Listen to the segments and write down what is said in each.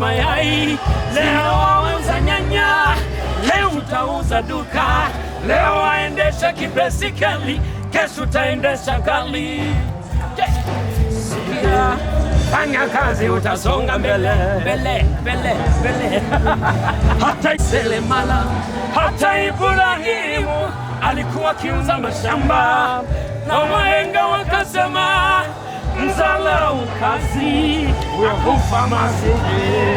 mayai, leo wauza nyanya, leo utauza duka, leo waendesha kibesikeli, kesho utaendesha gari. Sikia, fanya kazi utasonga mbele, mbele, mbele, mbele. Hata Selemala, hata Ibrahimu alikuwa akiuza mashamba, na wahenga wakasema mzalau kazi hufa masikini.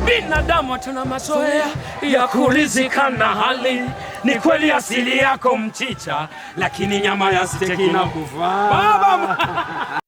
Binadamu tuna mazoea ya kuridhika na hali. Ni kweli asili yako mchicha, lakini nyama ya steki na kufaa.